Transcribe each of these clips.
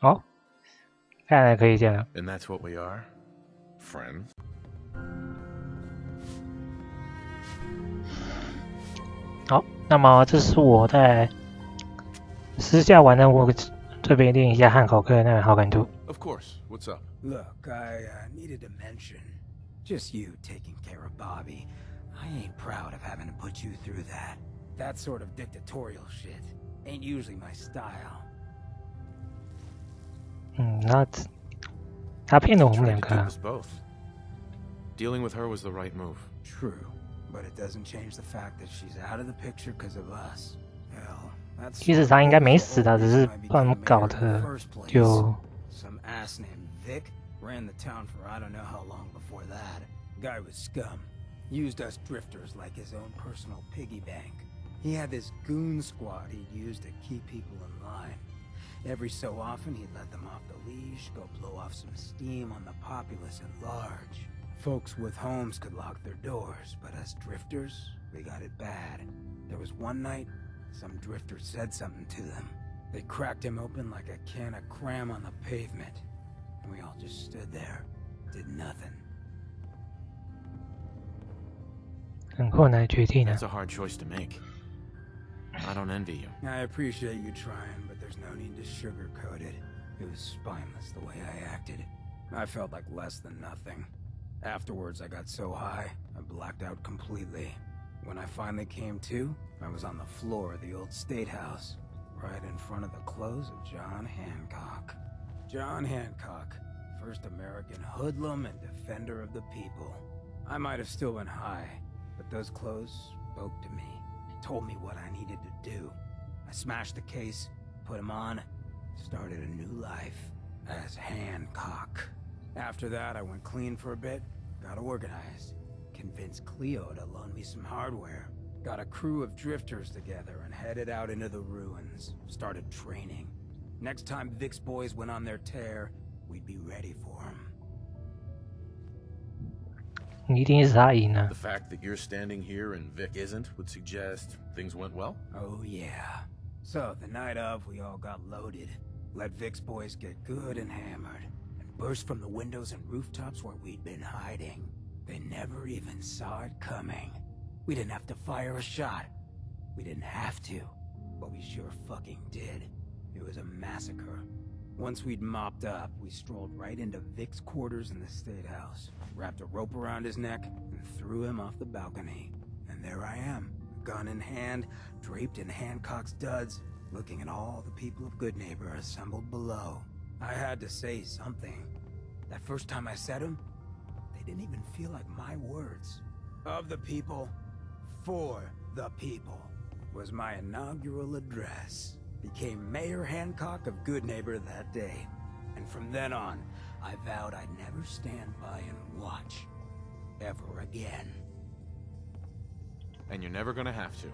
哦，看来可以这样。 And that's what we are, friends. 好，那么这是我在私下玩的，我这边练一下汉考克的那个好感度。 Of course. What's up? Look, I needed to mention, just you taking care of Bobby. I ain't proud of having to put you through that. That sort of dictatorial shit ain't usually my style. 那他骗了我们两 Tried 个 to 啊 dupe us both. Dealing with her was the right move. True, but it doesn't change the fact that she's out of the picture because of us. Hell, that's 其实他应该没死的，只是不知道怎么搞的，就 Some ass named Vic ran the town for I don't know how long before that. Guy was scum. Used us drifters like his own personal piggy bank. He had this goon squad he'd use to keep people in line. Every so often he'd let them off the leash, go blow off some steam on the populace at large. Folks with homes could lock their doors, but us drifters, we got it bad. There was one night, some drifter said something to them. They cracked him open like a can of cram on the pavement. And we all just stood there, did nothing. 很困难决定啊。 That's a hard choice to make. I don't envy you. I appreciate you trying, but there's no need to sugarcoat it. It was spineless the way I acted. I felt like less than nothing. Afterwards, I got so high, I blacked out completely. When I finally came to, I was on the floor of the old state house, right in front of the clothes of John Hancock. John Hancock, first American hoodlum and defender of the people. I might have still been high, but those clothes spoke to me, told me what I needed to do. I smashed the case, put him on, started a new life as Hancock. After that, I went clean for a bit, got organized, convinced Cleo to loan me some hardware, got a crew of drifters together and headed out into the ruins, started training. Next time Vic's boys went on their tear, we'd be ready for them. 一定是他赢了 The。fact that you're standing here and Vic isn't would suggest things went well? Oh yeah. So the night of, we all got loaded, let Vic's boys get good and hammered, and burst from the windows and rooftops where we'd been hiding. They never even saw it coming. We didn't have to fire a shot. We didn't have to, but we sure fucking did. It was a massacre. Once we'd mopped up, we strolled right into Vic's quarters in the State House, wrapped a rope around his neck, and threw him off the balcony. And there I am, gun in hand, draped in Hancock's duds, looking at all the people of Good Neighbor assembled below. I had to say something. That first time I said them, they didn't even feel like my words. Of the people, for the people, was my inaugural address. Became Mayor Hancock of Good Neighbor that day. And from then on, I vowed I'd never stand by and watch. Ever again. And you're never gonna have to.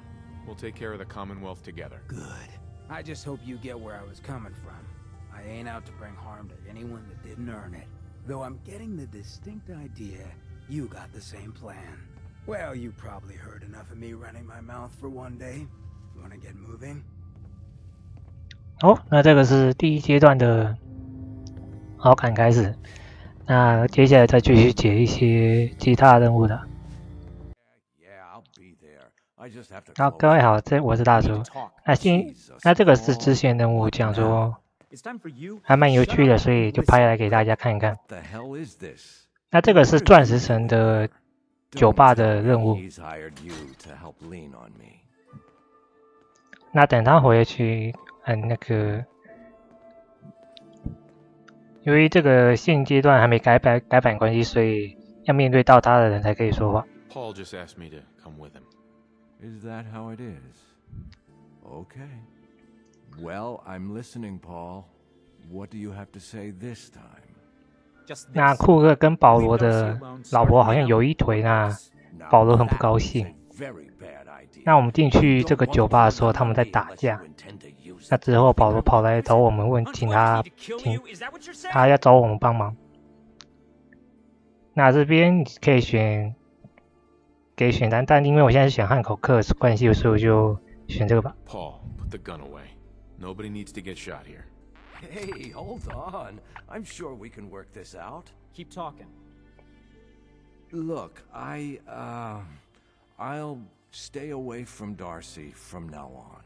We'll take care of the Commonwealth together. Good. I just hope you get where I was coming from. I ain't out to bring harm to anyone that didn't earn it. Though I'm getting the distinct idea you got the same plan. Well, you probably heard enough of me running my mouth for one day. Wanna get moving? 哦，那这个是第一阶段的好感开始。那接下来再继续解一些其他任务的。好，各位好，我是大叔。那这个是支线任务，讲说还蛮有趣的，所以就拍来给大家看看。那这个是钻石城的酒吧的任务。那等他回去，那个，由于这个现阶段还没改版关系，所以要面对到他的人才可以说话。Paul just asked me to come with him. Is that how it is? Okay. Well, I'm listening, Paul. What do you have to say this time? 那库克跟保罗的老婆好像有一腿，那保罗很不高兴。那我们进去这个酒吧的时候，他们在打架。那之后，保罗跑来找我们请他要找我们帮忙。那这边可以给选单，但因为我现在是选汉口克的关系，所以我就选这个吧。Paul, put the gun away. Nobody needs to get shot here. Hey, hold on. I'm sure we can work this out. Keep talking. Look, I'll stay away from Darcy from now on.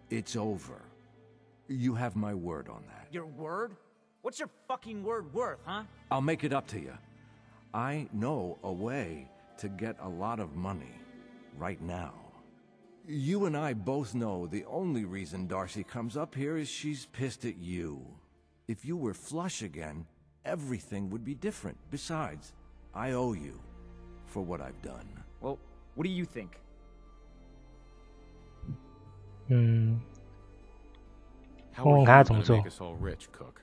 It's over. You have my word on that. Your word? What's your fucking word worth, huh? I'll make it up to you. I know a way to get a lot of money right now. You and I both know the only reason Darcy comes up here is she's pissed at you. If you were flush again, everything would be different. Besides, I owe you for what I've done. Well, what do you think? 问问看他怎么做。 make us all rich, Cook?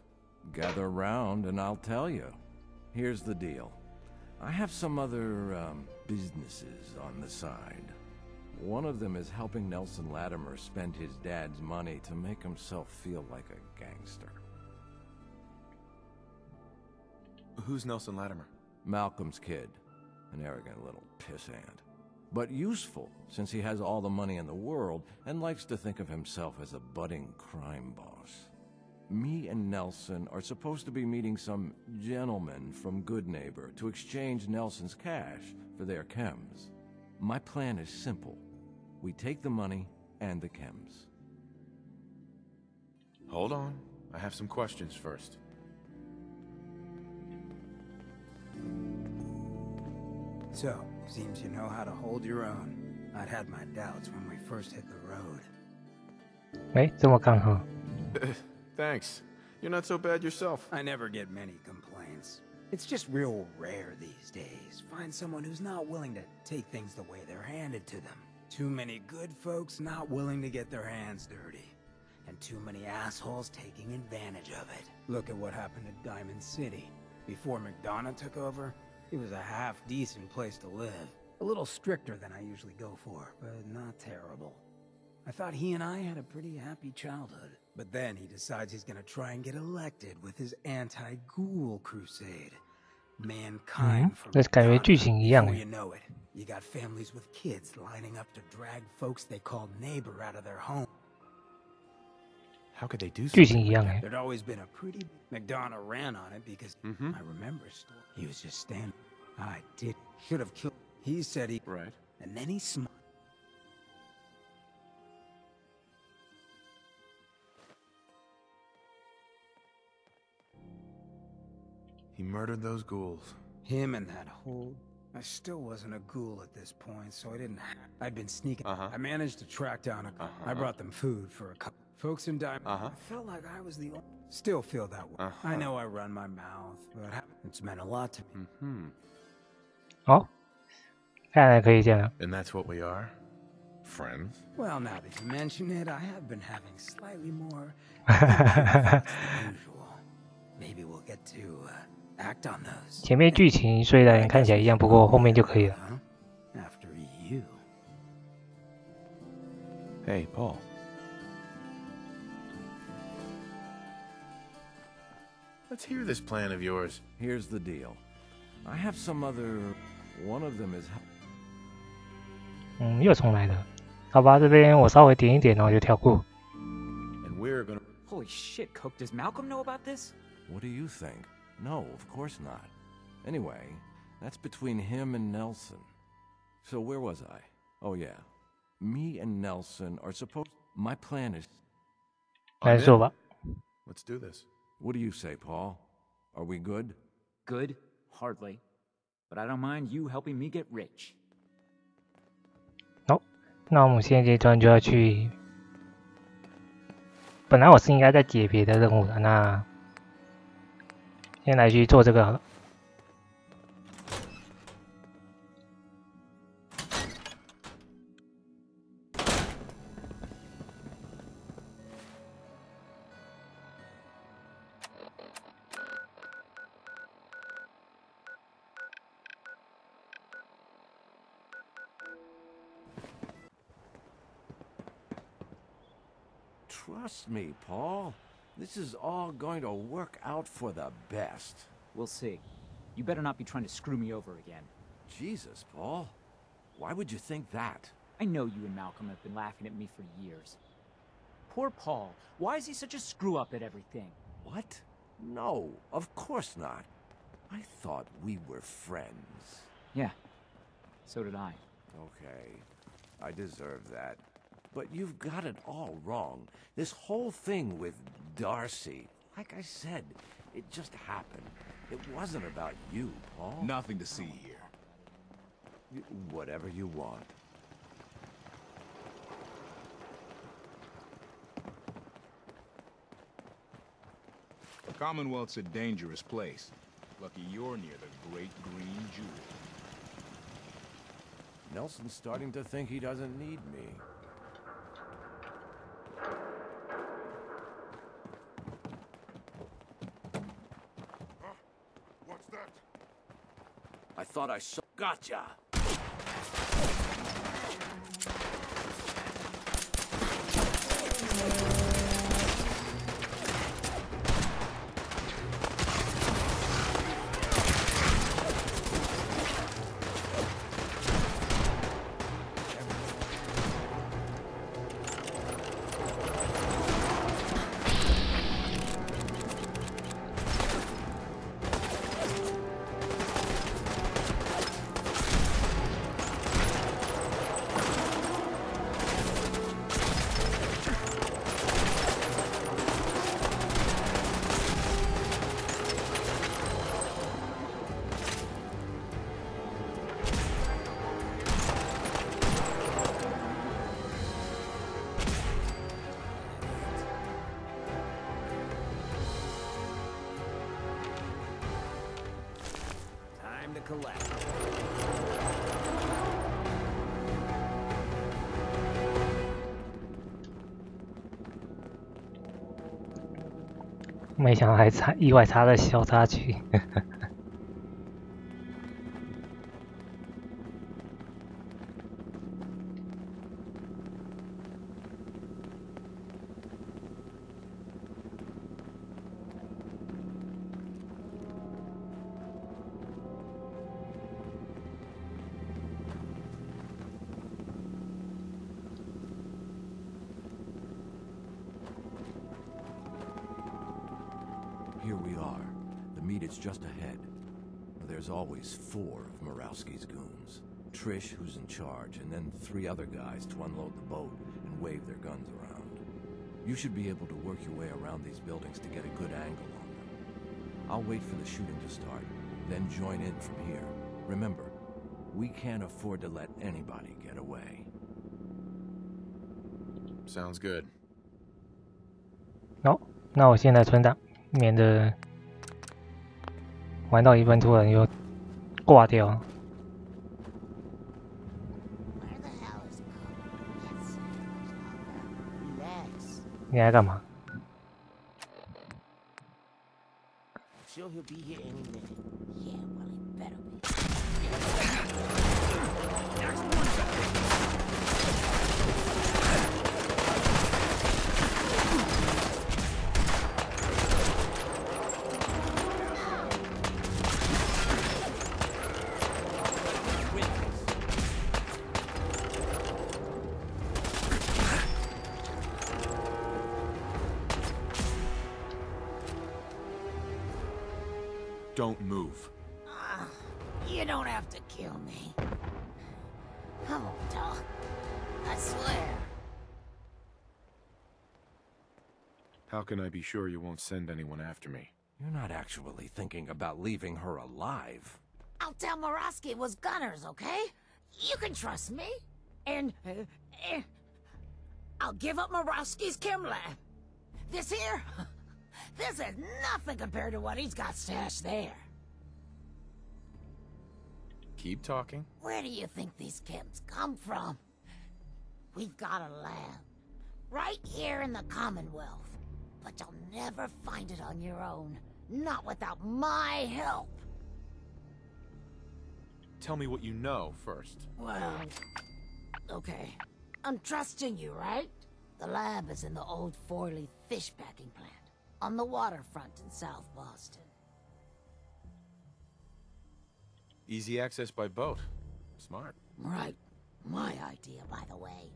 Gather around and I'll tell you. Here's the deal. I have some other businesses on the side. One of them is helping Nelson Latimer spend his dad's money to make himself feel like a gangster. Who's Nelson Latimer? Malcolm's kid. An arrogant little pissant. But useful, since he has all the money in the world and likes to think of himself as a budding crime boss. Me and Nelson are supposed to be meeting some gentleman from Good Neighbor to exchange Nelson's cash for their chems. My plan is simple. We take the money and the chems. Hold on. I have some questions first. So, seems you know how to hold your own. I'd had my doubts when we first hit the road. 哎，这么刚好。 Thanks. You're not so bad yourself. I never get many complaints. It's just real rare these days. Find someone who's not willing to take things the way they're handed to them. Too many good folks not willing to get their hands dirty. And too many assholes taking advantage of it. Look at what happened at Diamond City. Before McDonough took over, it was a half-decent place to live. A little stricter than I usually go for, but not terrible. I thought he and I had a pretty happy childhood. But then he decides he's gonna try and get elected with his anti-ghoul crusade. Mankind from 这感觉剧情一样 Before 哎 you。know it, you got families with kids lining up to drag folks they called neighbor out of their home. How could they do 剧 something? 情一样哎。 There'd always been a pretty... McDonough ran on it because I remember he was just standing. I did. Should have killed... He said he... Right. And then he smiled. He murdered those ghouls. Him and that whole... I still wasn't a ghoul at this point, so I didn't... I'd been sneaking... I managed to track down a... I brought them food for a couple... Folks in Diamond... I felt like I was the only... Still feel that way. I know I run my mouth, but it's meant a lot to me. 哦，看来可以这样。 And that's what we are? Friends? Well, now that you mention it, I have been having slightly more... than usual. Maybe we'll get to act on those. 前面剧情虽然看起来一样，不过后面就可以了。 After you. Hey, Paul. Let's hear this plan of yours. Here's the deal. I have some other... One of them is... 又重来了。好吧，这边我稍微点一点，然后就跳过。 And we're gonna... Holy shit, Cook, does Malcolm know about this? What do you think? No, of course not. Anyway, that's between him and Nelson. So where was I? Oh yeah. Me and Nelson are supposed... My plan is... 来说吧。 Let's do this. What do you say, Paul? Are we good? Good? Hardly. But I don't mind you helping me get rich. 好，那我们现在这一段就要去。本来我是应该在解别的任务的，那先来去做这个好了。 Trust me, Paul. This is all going to work out for the best. We'll see. You better not be trying to screw me over again. Jesus, Paul. Why would you think that? I know you and Malcolm have been laughing at me for years. Poor Paul. Why is he such a screw-up at everything? What? No, of course not. I thought we were friends. Yeah, so did I. Okay, I deserve that. But you've got it all wrong. This whole thing with Darcy, like I said, it just happened. It wasn't about you, Paul. Nothing to see here. Whatever you want. The Commonwealth's a dangerous place. Lucky you're near the Great Green Jewel. Nelson's starting to think he doesn't need me. What's that? I thought I saw... Gotcha! Collect. 没想到还意外插了小插曲。Here we are. The meet is just ahead. There's always 4 of Murawski's goons. Trish, who's in charge, and then 3 other guys to unload the boat and wave their guns around. You should be able to work your way around these buildings to get a good angle on them. I'll wait for the shooting to start, then join in from here. Remember, we can't afford to let anybody get away. Sounds good. 好，那我现在存档，免得玩到一半突然又挂掉。Where the hell is Mom? Yes. Relax. 你在干嘛？ Sure he'll be here any minute. Yeah, well, he better be. Don't move. You don't have to kill me. I won't talk. I swear. How can I be sure you won't send anyone after me? You're not actually thinking about leaving her alive. I'll tell Murawski it was Gunners, okay? You can trust me. And, I'll give up Murawski's chem lab. This here? This is nothing compared to what he's got stashed there. Keep talking. Where do you think these chems come from? We've got a lab. Right here in the Commonwealth. But you'll never find it on your own. Not without my help. Tell me what you know first. Well, okay. I'm trusting you, right? The lab is in the old Forley fish packing plant. On the waterfront in South Boston. Easy access by boat. Smart. Right. My idea, by the way.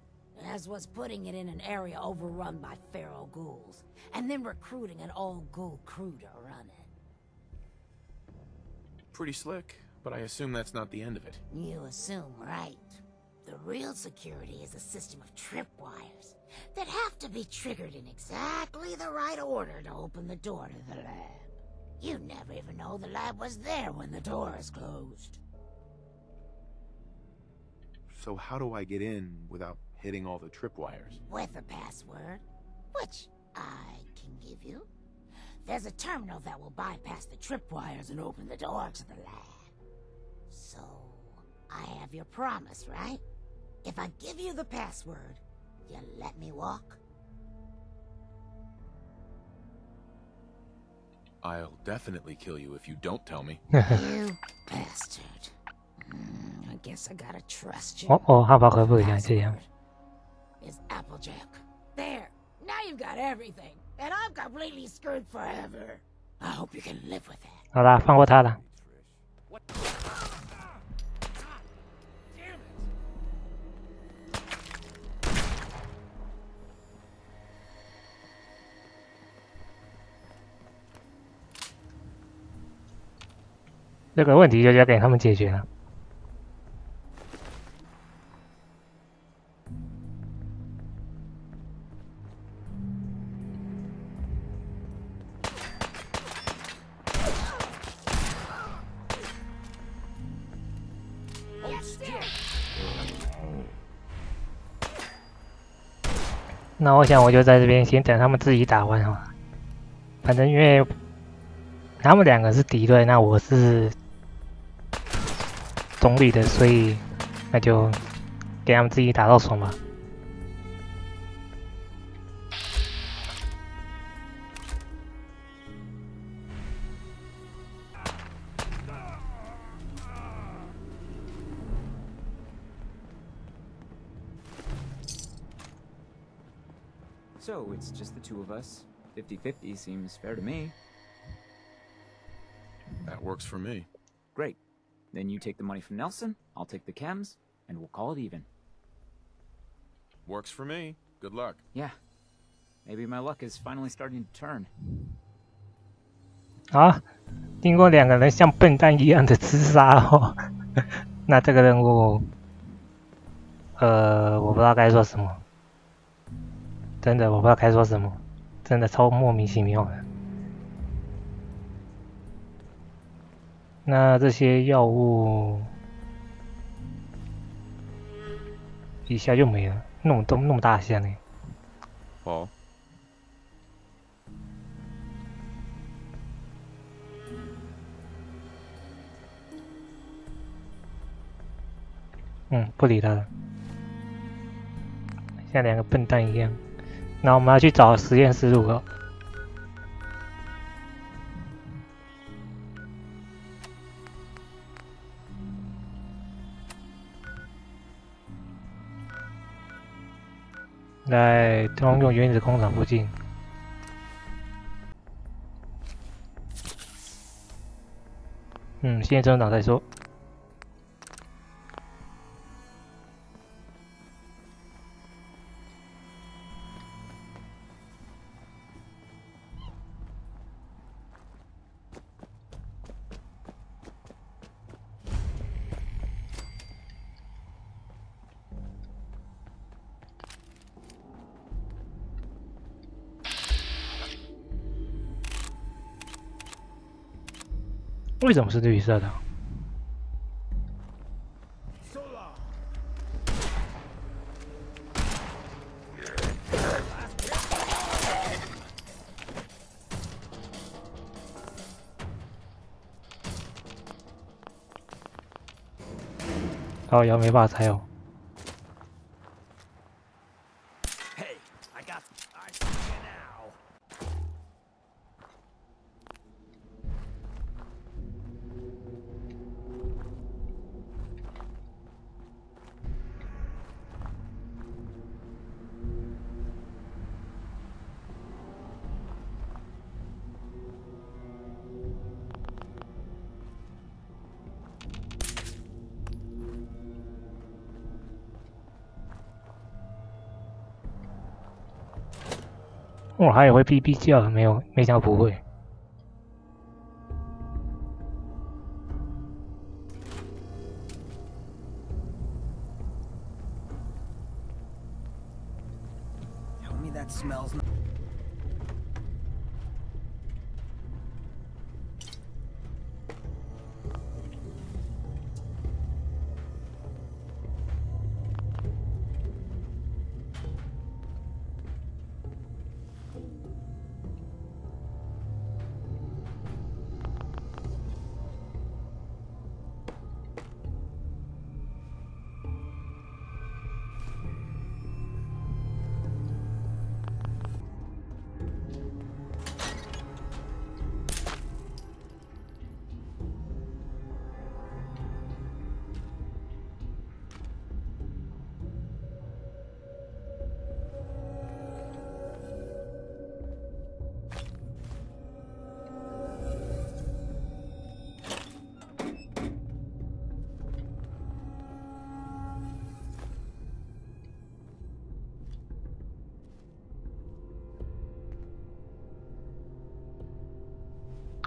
as was putting it in an area overrun by feral ghouls, and then recruiting an all-ghoul crew to run it. Pretty slick, but I assume that's not the end of it. You assume right. The real security is a system of tripwires that have to be triggered in exactly the right order to open the door to the lab. You never even know the lab was there when the door is closed. So how do I get in without hitting all the tripwires? With a password, which I can give you. There's a terminal that will bypass the tripwires and open the door to the lab. So, I have your promise, right? If I give you the password, you'll let me walk? I'll definitely kill you if you don't tell me. You bastard. I guess I gotta trust you. 汉堡可不可以像这样？ Is Applejack. There. Now you've got everything. And I'm completely screwed forever. I hope you can live with that. 好啦，放过他了。这个问题就交给他们解决了。那我想我就在这边先等他们自己打完好了。反正因为他们两个是敌对，那我是中立的，所以那就给他们自己打到爽吧。So, it's just the two of us. 50-50 seems fair to me. That works for me. Great. Then you take the money from Nelson, I'll take the chems, and we'll call it even. Works for me. Good luck. Yeah. Maybe my luck is finally starting to turn. 好，经过两个人像笨蛋一样的厮杀哦，那这个任务，我不知道该说什么。真的，我不知道该说什么，真的超莫名其妙的。那这些药物一下就没了，那么大箱哎。Paul. 不理他了，像两个笨蛋一样。那我们要去找实验室入口。在通用原子工厂附近。先增长再说。为什么是绿色的？靠腰没办法拆哦。我还以为哔哔叫，没想到不会。Tell me that smells.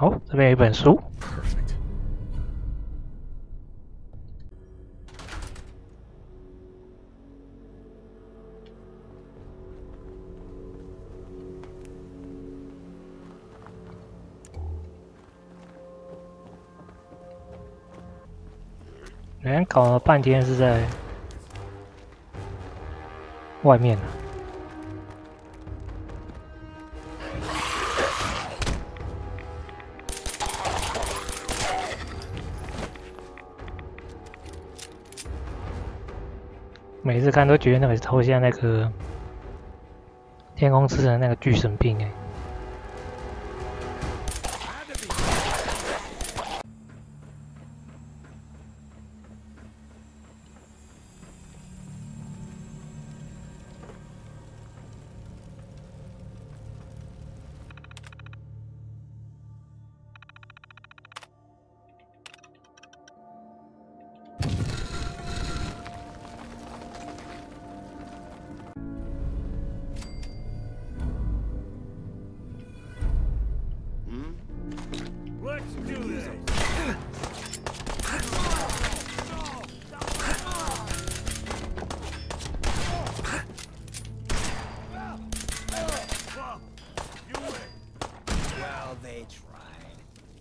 哦，这边有一本书。人搞了半天是在外面啊。每次看都觉得那个超像那个天空之城的那个巨神兵哎。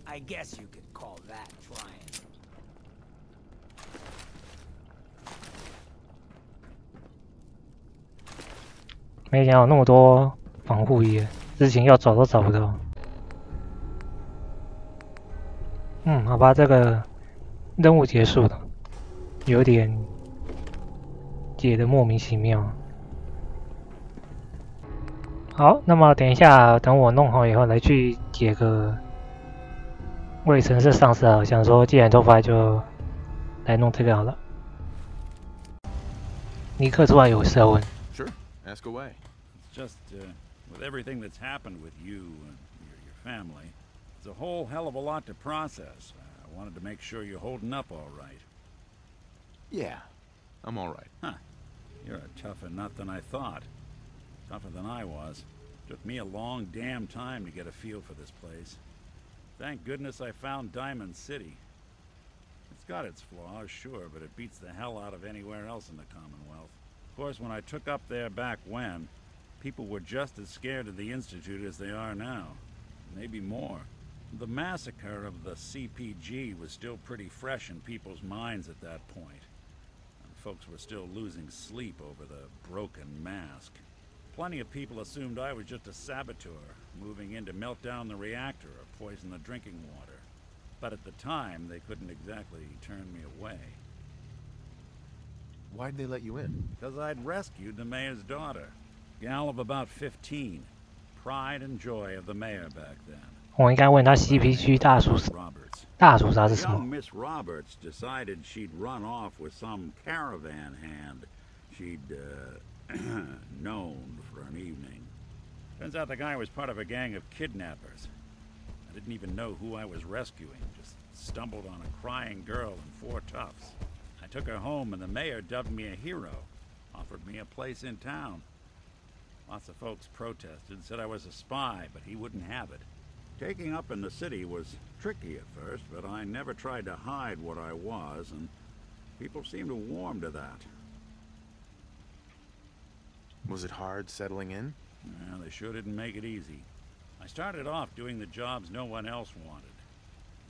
I guess you could call that trying. 没想到有那么多防护衣，之前要找都找不到。好吧，这个任务结束了，有点解得莫名其妙。好，那么等一下，等我弄好以后来去解个为城镇上色啊，想说既然都发就来弄这个好了。尼克突然有事要问。 Sure, ask away. It's just with everything that's happened with you and your family, it's a whole hell of a lot to process. I wanted to make sure you're holding up all right. Yeah, I'm all right. Huh. You're a tougher nut than I thought. Tougher than I was. Took me a long damn time to get a feel for this place. Thank goodness I found Diamond City. It's got its flaws, sure, but it beats the hell out of anywhere else in the Commonwealth. Of course, when I took up there back when, people were just as scared of the Institute as they are now. Maybe more. The massacre of the CPG was still pretty fresh in people's minds at that point. And folks were still losing sleep over the broken mask. Plenty of people assumed I was just a saboteur, moving in to melt down the reactor or poison the drinking water. But at the time, they couldn't exactly turn me away. Why'd they let you in? Because I'd rescued the mayor's daughter. Gal of about 15. Pride and joy of the mayor back then. 我应该问他 CPG 大屠杀是什么？ Young Miss Roberts decided she'd run off with some caravan hand she'd known for an evening. Turns out the guy was part of a gang of kidnappers. I didn't even know who I was rescuing, just stumbled on a crying girl and 4 toughs. I took her home and the mayor dubbed me a hero, offered me a place in town. Lots of folks protested, said I was a spy, but he wouldn't have it. Taking up in the city was tricky at first, but I never tried to hide what I was, and people seemed to warm to that. Was it hard settling in? Well, they sure didn't make it easy. I started off doing the jobs no one else wanted.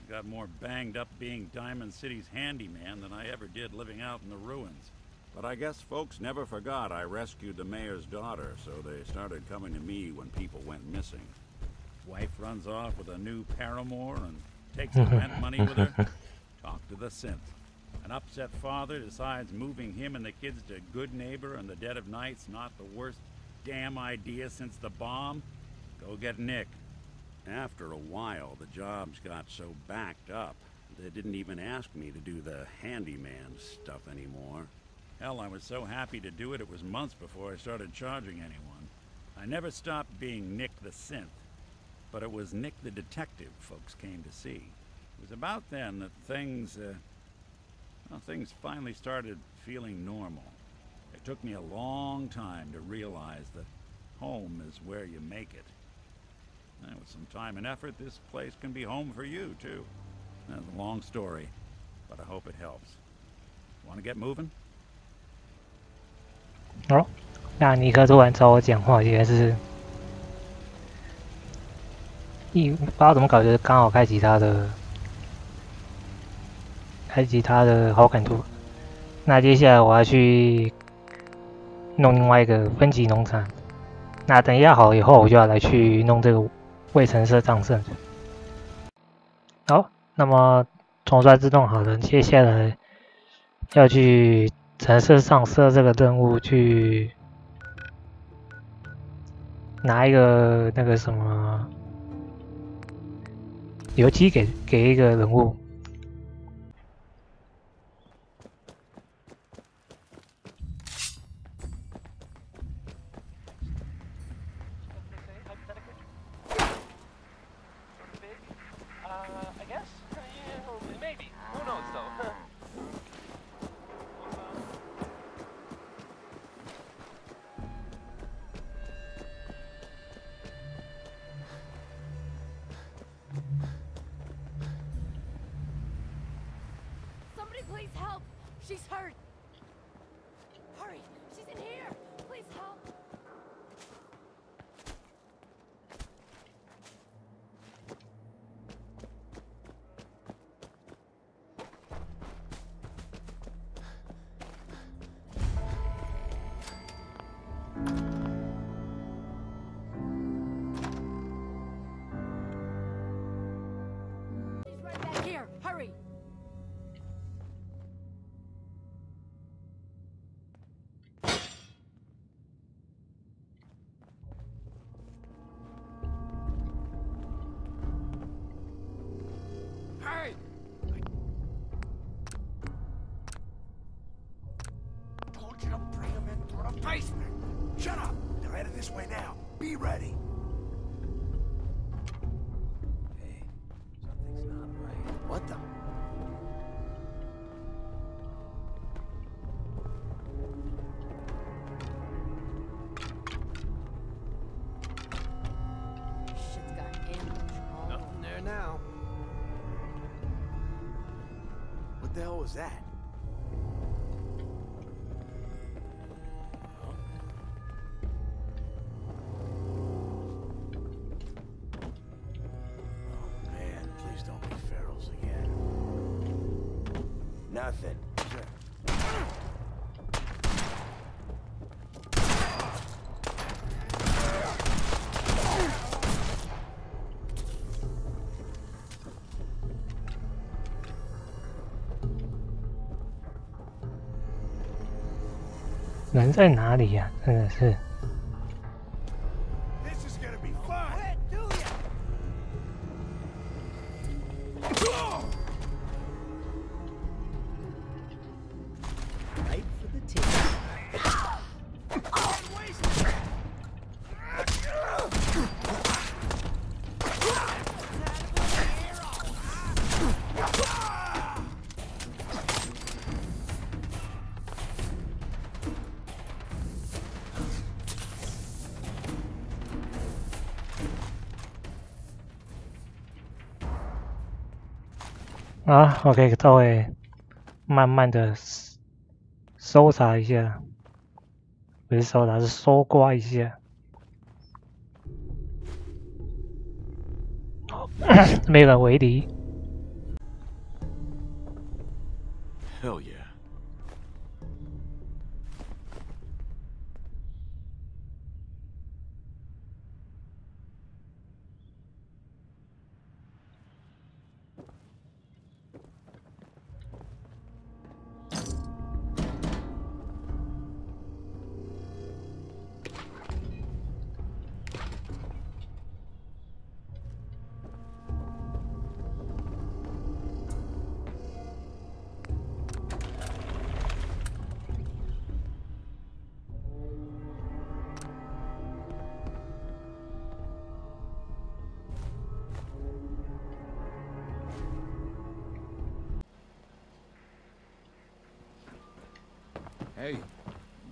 I got more banged up being Diamond City's handyman than I ever did living out in the ruins. But I guess folks never forgot I rescued the mayor's daughter, so they started coming to me when people went missing. Wife runs off with a new paramour and takes the rent money with her. Talk to the synth. An upset father decides moving him and the kids to Good Neighbor in the dead of night's not the worst damn idea since the bomb. Go get Nick. After a while, the jobs got so backed up, they didn't even ask me to do the handyman stuff anymore. Hell, I was so happy to do it, it was months before I started charging anyone. I never stopped being Nick the Synth, but it was Nick the Detective folks came to see. It was about then that things finally started feeling normal. It took me a long time to realize that home is where you make it. And with some time and effort, this place can be home for you, too. That's a long story, but I hope it helps. Want to get moving? 哦，那尼克突然找我讲话，原来是不知道怎么搞，就是刚好开启他的好感度。那接下来我要去弄另外一个分级农场。那等一下好了以后，我就要来去弄这个为城镇上色。好，那么重刷自动好了，接下来要去城市上色这个任务去拿一个那个什么油漆给一个人物。Please help! She's hurt! Hurry! She's in here! Please help! She's right back here! Hurry! Basement! Shut up! They're headed this way now. Be ready. Hey, something's not right. What the? Shit's got ambush. Nothing there now. What the hell was that? Nothing. This is gonna be fun. Right for the tip. 啊，我可以稍微慢慢的搜查一下，不是搜查，是搜刮一下。没有人围敌。Hell yeah. Hey,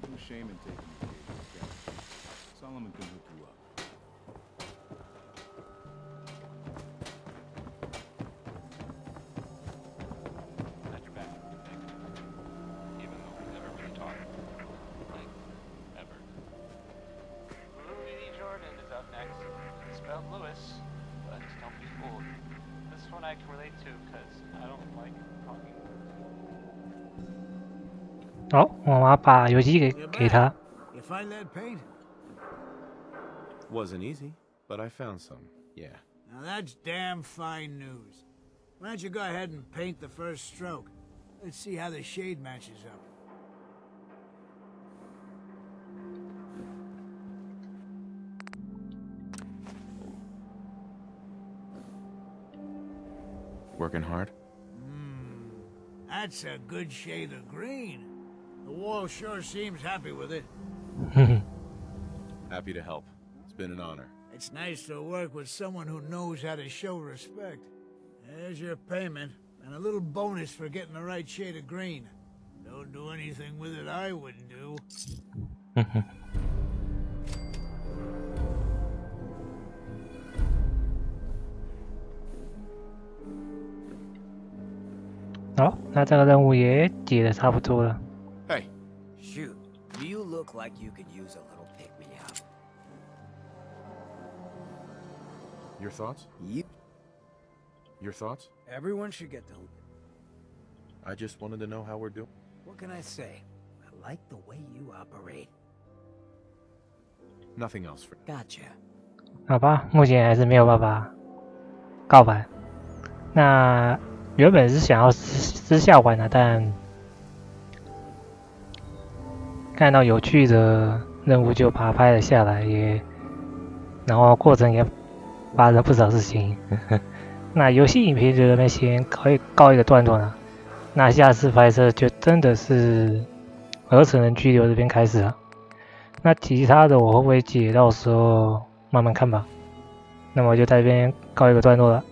no shame in taking the case, okay? Solomon can hook you up. At your back, even though we never really talked, like, ever. Louis Jordan is up next. It's spelled Lewis, but don't be fooled. This one I can relate to, because I don't like talking. 好，我们把游击给他。 You find that paint? Wasn't easy, but I found some. Yeah. Now that's damn fine news. Why don't you go ahead and paint the first stroke? Let's see how the shade matches up. Working hard? That's a good shade of green. The wall sure seems happy with it. Happy to help. It's been an honor. It's nice to work with someone who knows how to show respect. There's your payment, and a little bonus for getting the right shade of green. Don't do anything with it I wouldn't do. 好，那这个任务也解得差不多了。 Hey. Shoot, you look like you could use a little pick-me-up. Your thoughts? Yep. Your thoughts? Everyone should get to... I just wanted to know how we're doing. What can I say? I like the way you operate. Nothing else for Gotcha. 好吧，目前还是没有办法告白。那原本是想要私下玩的，但看到有趣的任务就把它拍了下来，然后过程也发生不少事情。那游戏影片就这边先可以告一个段落了。那下次拍摄就真的是合成人拘留这边开始了。那其他的我会不会解，到时候慢慢看吧。那么就在这边告一个段落了。